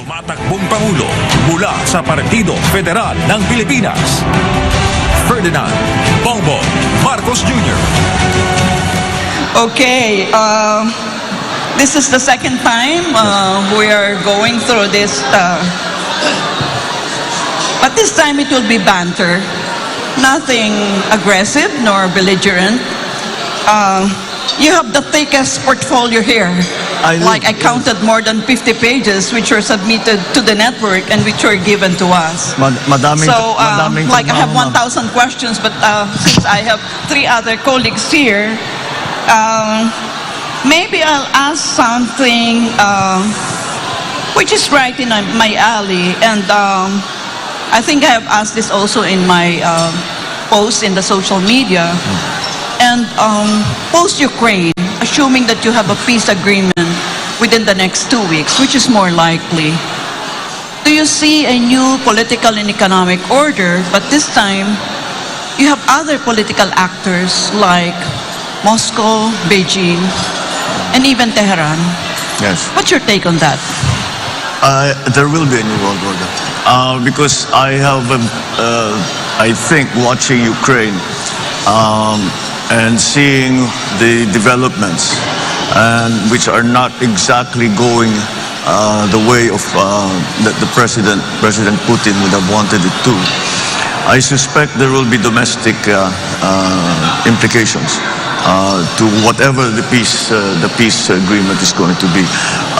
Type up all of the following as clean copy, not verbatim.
Tumatakbong Pangulo mula sa Partido Federal ng Pilipinas, Ferdinand Bongbong Marcos Jr. Okay, this is the second time we are going through this, but this time it will be banter. Nothing aggressive nor belligerent. You have the thickest portfolio here. I counted more than 50 pages which were submitted to the network and which were given to us. Madaming I have 1,000 questions, but since I have 3 other colleagues here, maybe I'll ask something which is right in my alley, and I think I have asked this also in my post in the social media. And post-Ukraine, assuming that you have a peace agreement within the next 2 weeks, which is more likely, do you see a new political and economic order, but this time you have other political actors like Moscow, Beijing, and even Tehran? Yes. What's your take on that? There will be a new world order. Because I have, I think, watching Ukraine and seeing the developments, and which are not exactly going the way of that the President Putin would have wanted it to, I suspect there will be domestic implications to whatever the peace agreement is going to be.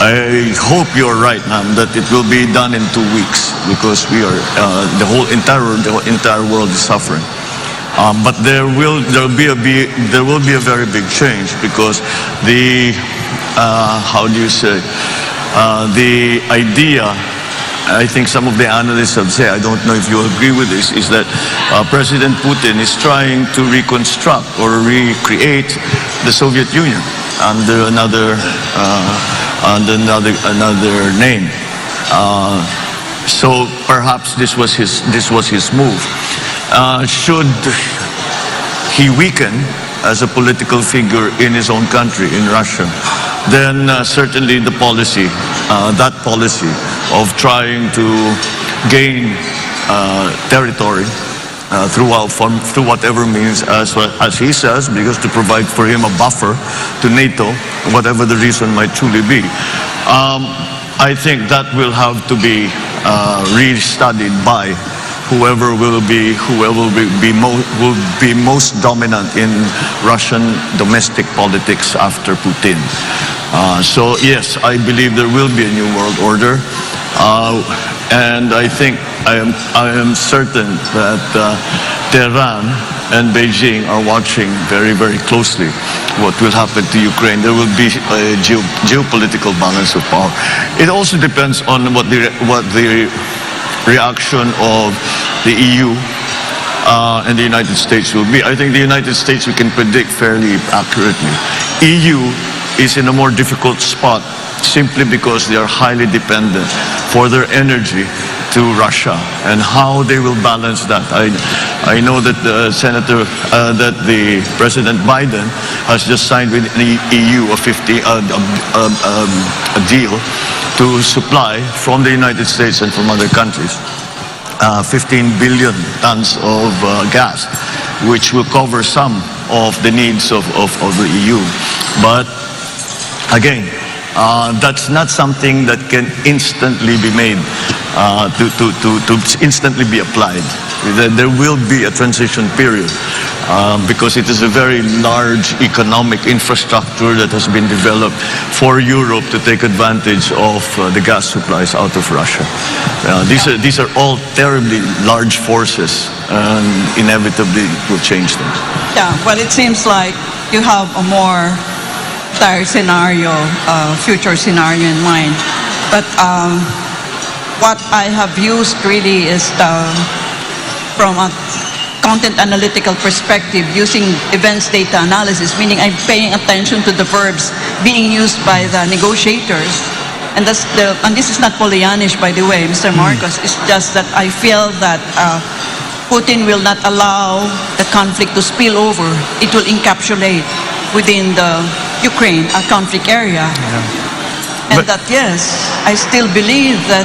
I hope you're right, ma'am, that it will be done in 2 weeks, because we are the entire world is suffering. But there will be a very big change, because the how do you say, the idea, I think some of the analysts have said, I don't know if you agree with this, is that President Putin is trying to reconstruct or recreate the Soviet Union under another name. So perhaps this was his move. Should he weaken as a political figure in his own country, in Russia, then certainly the policy, that policy of trying to gain territory through whatever means, as he says, because to provide for him a buffer to NATO, whatever the reason might truly be. I think that will have to be re-studied by whoever will be most dominant in Russian domestic politics after Putin. So yes, I believe there will be a new world order, and I think I am certain that Tehran and Beijing are watching very, very closely what will happen to Ukraine. There will be a geopolitical balance of power. It also depends on what the reaction of the EU and the United States will be. I think the United States we can predict fairly accurately. EU is in a more difficult spot simply because they are highly dependent for their energy to Russia, and how they will balance that. I know that the President Biden has just signed with the EU a deal to supply from the United States and from other countries 15 billion tons of gas, which will cover some of the needs of the EU. But again, that's not something that can instantly be made, to instantly be applied. There will be a transition period, because it is a very large economic infrastructure that has been developed for Europe to take advantage of the gas supplies out of Russia. These are all terribly large forces, and inevitably it will change things. Yeah, well, it seems like you have a more dire scenario, future scenario in mind. But what I have used really is from a content analytical perspective, using events data analysis, meaning I'm paying attention to the verbs being used by the negotiators. And this is not Pollyannish, by the way, Mr. Marcos. It's just that I feel that Putin will not allow the conflict to spill over. It will encapsulate within the Ukraine, a conflict area. Yeah. And that, yes, I still believe that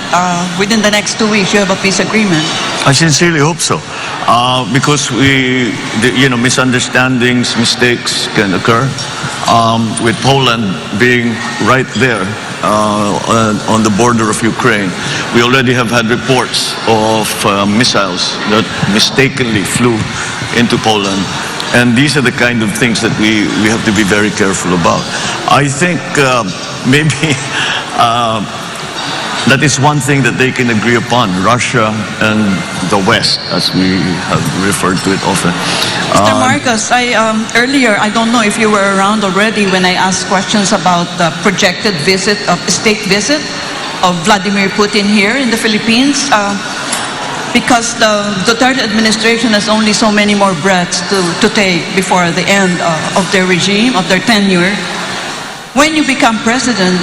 within the next 2 weeks you have a peace agreement. I sincerely hope so, because misunderstandings, mistakes can occur. With Poland being right there on the border of Ukraine, we already have had reports of missiles that mistakenly flew into Poland. And these are the kind of things that we have to be very careful about. I think maybe that is one thing that they can agree upon, Russia and the West, as we have referred to it often. Mr. Marcos, earlier, I don't know if you were around already when I asked questions about the projected state visit of Vladimir Putin here in the Philippines. Because the Duterte administration has only so many more breaths to take before the end of their regime, of their tenure. When you become president,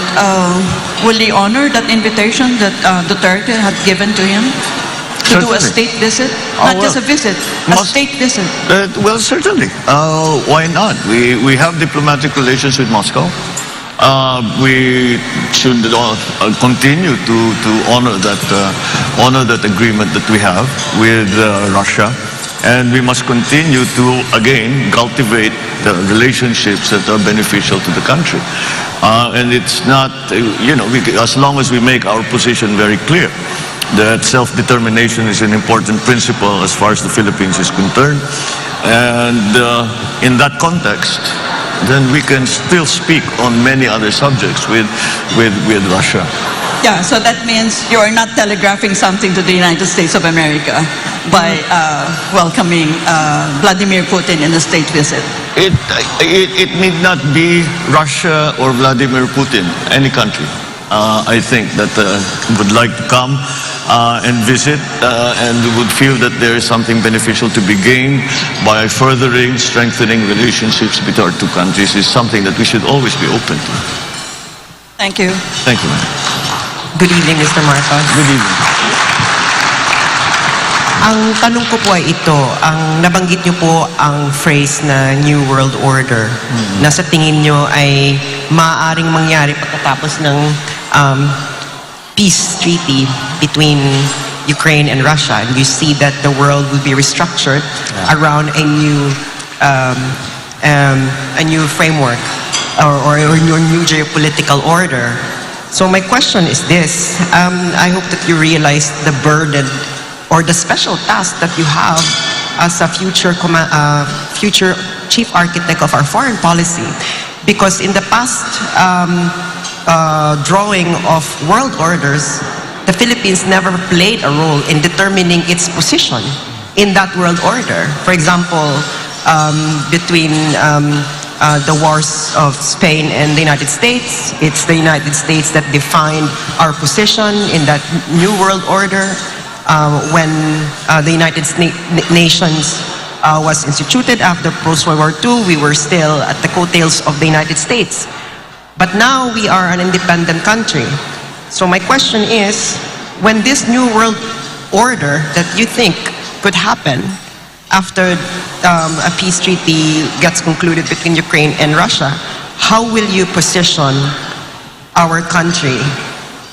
will he honor that invitation that Duterte had given to him to do a state visit? Not just a visit, a state visit. Well, certainly. Why not? We have diplomatic relations with Moscow. We should continue to honor that agreement that we have with Russia, and we must continue to again cultivate the relationships that are beneficial to the country. And it's not, as long as we make our position very clear that self-determination is an important principle as far as the Philippines is concerned, and in that context, then we can still speak on many other subjects with Russia. Yeah, so that means you are not telegraphing something to the United States of America by welcoming Vladimir Putin in a state visit. It need not be Russia or Vladimir Putin, any country. I think that would like to come and visit and would feel that there is something beneficial to be gained by furthering, strengthening relationships between our two countries is something that we should always be open to. Thank you. Thank you, ma'am. Good evening, Mr. Marcos. Good evening. Ang tanong ko po ay ito, ang nabanggit niyo po ang phrase na New World Order na sa tingin niyo ay maaaring mangyari pagkatapos ng peace treaty between Ukraine and Russia, and you see that the world will be restructured around a new framework or a new geopolitical order. So my question is this: I hope that you realize the burden or the special task that you have as a future chief architect of our foreign policy, because in the past drawing of world orders, the Philippines never played a role in determining its position in that world order. For example, between the wars of Spain and the United States, it's the United States that defined our position in that new world order. When the United Nations was instituted after post-World War II, we were still at the coattails of the United States. But now we are an independent country. So my question is, when this new world order that you think could happen after a peace treaty gets concluded between Ukraine and Russia, how will you position our country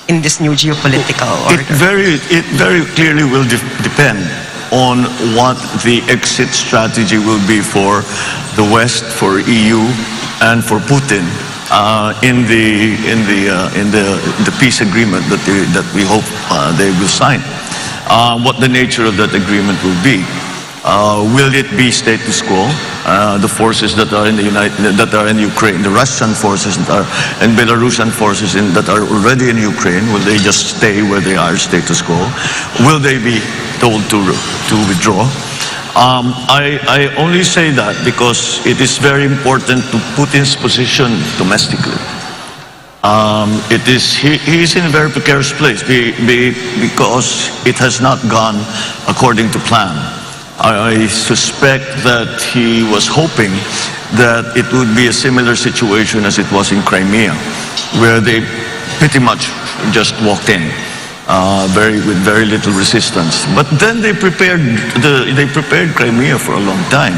in this new geopolitical order? It very clearly will depend on what the exit strategy will be for the West, for EU, and for Putin in the peace agreement that we hope they will sign. What the nature of that agreement will be. Will it be status quo? The forces that are in Ukraine, the Russian forces that are, and Belarusian forces that are already in Ukraine, will they just stay where they are, status quo? Will they be told to withdraw? I only say that because it is very important to Putin's position domestically. He is in a very precarious place because it has not gone according to plan. I suspect that he was hoping that it would be a similar situation as it was in Crimea, where they pretty much just walked in. with very little resistance. But then they prepared Crimea for a long time.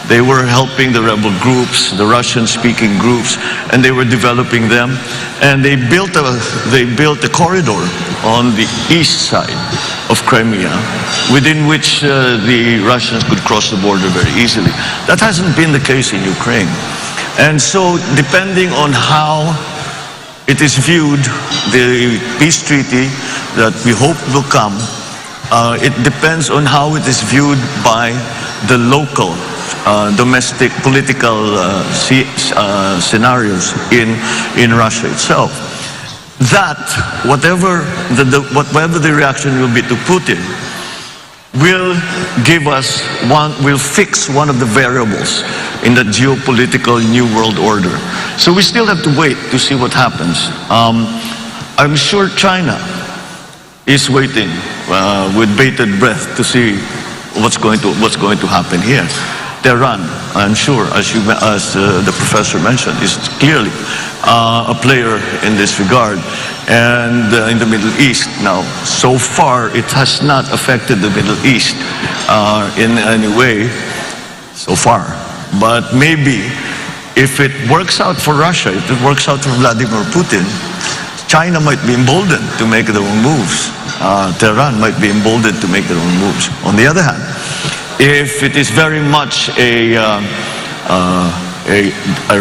They were helping the rebel groups, the Russian-speaking groups, and they were developing them. And they built a corridor on the east side of Crimea, within which the Russians could cross the border very easily. That hasn't been the case in Ukraine. And so, depending on how it is viewed, the peace treaty that we hope will come, it depends on how it is viewed by the local domestic political scenarios in Russia itself. That, whatever the reaction will be to Putin, will fix one of the variables in the geopolitical new world order. So we still have to wait to see what happens. I'm sure China is waiting with bated breath to see what's going to happen here. Tehran, I'm sure, as the professor mentioned, is clearly a player in this regard. And in the Middle East now, so far it has not affected the Middle East in any way so far. But maybe if it works out for Russia, if it works out for Vladimir Putin, China might be emboldened to make their own moves. Tehran might be emboldened to make their own moves. On the other hand, if it is very much a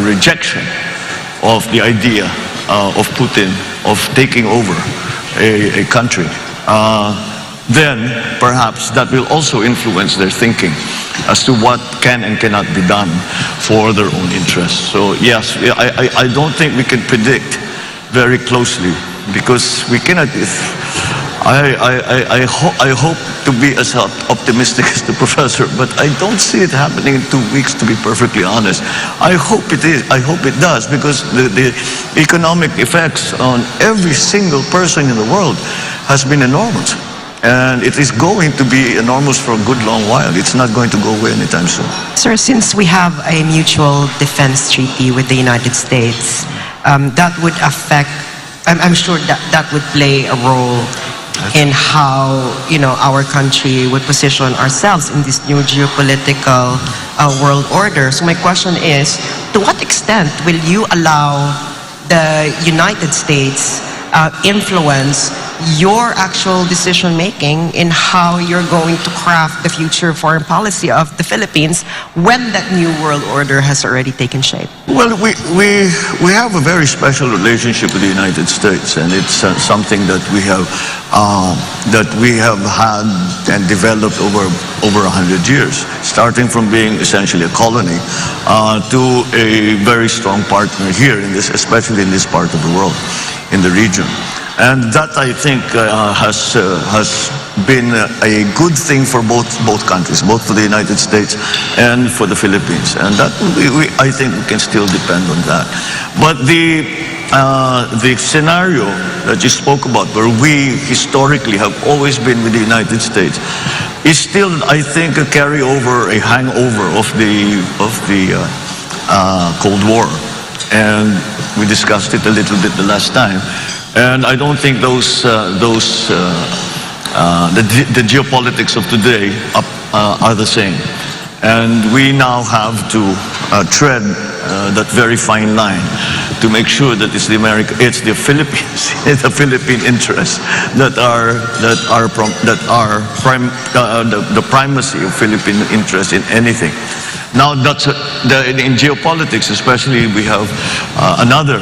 rejection of the idea of Putin of taking over a country, then perhaps that will also influence their thinking as to what can and cannot be done for their own interests. So yes, I don't think we can predict very closely, because we cannot. I hope to be as optimistic as the professor, but I don't see it happening in 2 weeks, to be perfectly honest. I hope it is. I hope it does, because the economic effects on every single person in the world has been enormous. And it is going to be enormous for a good long while. It's not going to go away anytime soon. Sir, since we have a mutual defense treaty with the United States, that would affect, I'm sure that would play a role in how, our country would position ourselves in this new geopolitical world order. So my question is, to what extent will you allow the United States influence your actual decision making in how you're going to craft the future foreign policy of the Philippines when that new world order has already taken shape? Well, we have a very special relationship with the United States, and it's something that we have had and developed over 100 years, starting from being essentially a colony to a very strong partner here in this, especially in this part of the world, in the region. And that, I think, has been a good thing for both countries, both for the United States and for the Philippines. And that I think we can still depend on that. But the scenario that you spoke about, where we historically have always been with the United States, is still, I think, a carryover, a hangover of the Cold War. And we discussed it a little bit the last time. And I don't think the geopolitics of today are the same. And we now have to tread that very fine line to make sure that it's the Philippines, it's the Philippine interests that are the primacy of Philippine interests in anything. Now, in geopolitics, especially, we have another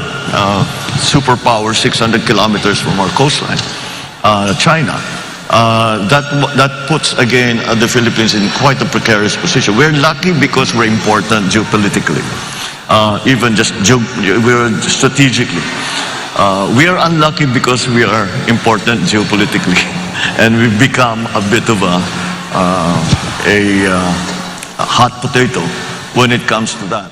superpower 600 kilometers from our coastline, China. That puts, again, the Philippines in quite a precarious position. We're lucky because we're important geopolitically, even just we're strategically. We are unlucky because we are important geopolitically, and we've become a bit of a hot potato when it comes to that.